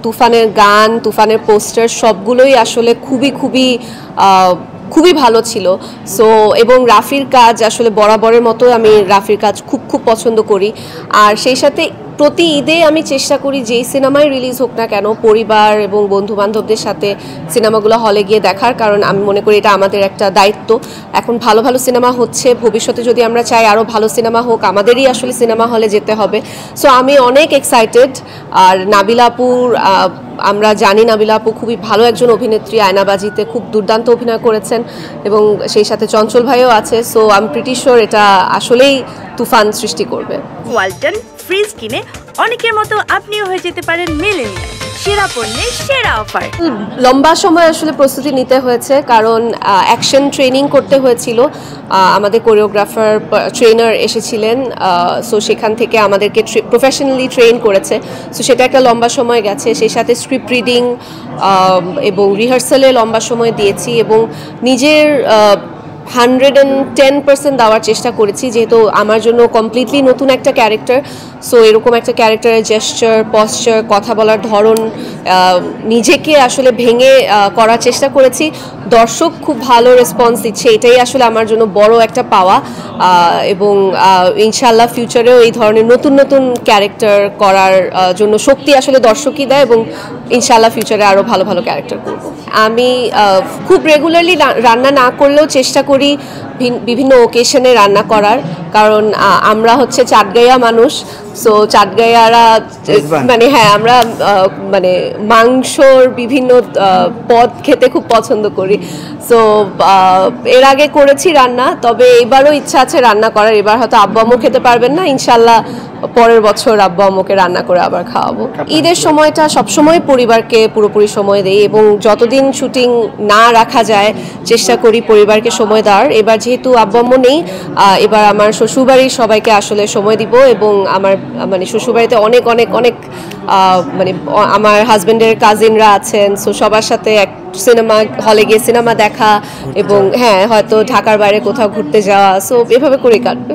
তুফানের গান, তুফানের পোস্টার সবগুলোই আসলে খুবই ভালো ছিল। সো এবং রাফির কাজ আসলে বরাবরের মতো আমি রাফির কাজ খুব পছন্দ করি। আর সেই সাথে প্রতি ঈদে আমি চেষ্টা করি যেই সিনেমায় রিলিজ হোক না কেন পরিবার এবং বন্ধু বান্ধবদের সাথে সিনেমাগুলো হলে গিয়ে দেখার, কারণ আমি মনে করি এটা আমাদের একটা দায়িত্ব। এখন ভালো ভালো সিনেমা হচ্ছে, ভবিষ্যতে যদি আমরা চাই আরও ভালো সিনেমা হোক আমাদেরই আসলে সিনেমা হলে যেতে হবে। সো আমি অনেক এক্সাইটেড। আর নাবিলা আপুর আমরা জানি নাবিলা আপু খুবই ভালো একজন অভিনেত্রী, আয়নাবাজিতে খুব দুর্দান্ত অভিনয় করেছেন এবং সেই সাথে চঞ্চল ভাইও আছে। So I am pretty sure এটা আসলেই তুফান সৃষ্টি করবে। ওয়ালটন ফ্রিজ কিনে অনেকের মতো আপনিও হয়ে যেতে পারেন মিলেনিয়াল, সেরা পণ্যের সেরা অফার। লম্বা সময় আসলে প্রস্তুতি নিতে হয়েছে, কারণ অ্যাকশন ট্রেনিং করতে হয়েছিল। আমাদের কোরিওগ্রাফার ট্রেনার এসেছিলেন, সো সেখান থেকে আমাদেরকে প্রফেশনালি ট্রেন করেছে। সো সেটা একটা লম্বা সময় গেছে, সেই সাথে স্ক্রিপ্ট রিডিং এবং রিহার্সালে লম্বা সময় দিয়েছি এবং নিজের 110% দেওয়ার চেষ্টা করেছি, যেহেতু আমার জন্য কমপ্লিটলি নতুন একটা ক্যারেক্টার। সো এরকম একটা ক্যারেক্টারের জেস্চার, পশ্চার, কথা বলার ধরন নিজেকে আসলে ভেঙে করার চেষ্টা করেছি। দর্শক খুব ভালো রেসপন্স দিচ্ছে, এটাই আসলে আমার জন্য বড় একটা পাওয়া। এবং ইনশাআল্লাহ ফিউচারেও এই ধরনের নতুন নতুন ক্যারেক্টার করার জন্য শক্তি আসলে দর্শকই দেয় এবং ইনশাআল্লাহ ফিউচারে আরও ভালো ভালো ক্যারেক্টার করব। আমি খুব রেগুলারলি রান্না না করলেও চেষ্টা করি বিভিন্ন ওকেশনে রান্না করার, কারণ আমরা হচ্ছে চাটগাঁইয়া মানুষ। সো চাটগাঁইয়ারা মানে হ্যাঁ আমরা মানে মাংসর বিভিন্ন পদ খেতে খুব পছন্দ করি। সো এর আগে করেছি রান্না, তবে এবারও ইচ্ছা আছে রান্না করার। এবার হয়তো আব্বু আম্মু খেতে পারবেন না, ইনশাল্লাহ পরের বছর আব্বু আম্মুকে রান্না করে আবার খাওয়াবো। ঈদের সময়টা সবসময় পরিবারকে পুরোপুরি সময় দেই এবং যতদিন শুটিং না রাখা যায় চেষ্টা করি পরিবারকে সময় দেওয়ার। এবার যেহেতু আব্বু আম্মু নেই, এবার আমার শ্বশুরবাড়ির সবাইকে আসলে সময় দিব এবং আমার মানে শ্বশুরবাড়িতে অনেক অনেক অনেক মানে আমার হাজব্যান্ডের কাজিনরা আছেন। সো সবার সাথে এক সিনেমা হলে গিয়ে সিনেমা দেখা এবং হ্যাঁ হয়তো ঢাকার বাইরে কোথাও ঘুরতে যাওয়া। সো এভাবে করে কাটবে।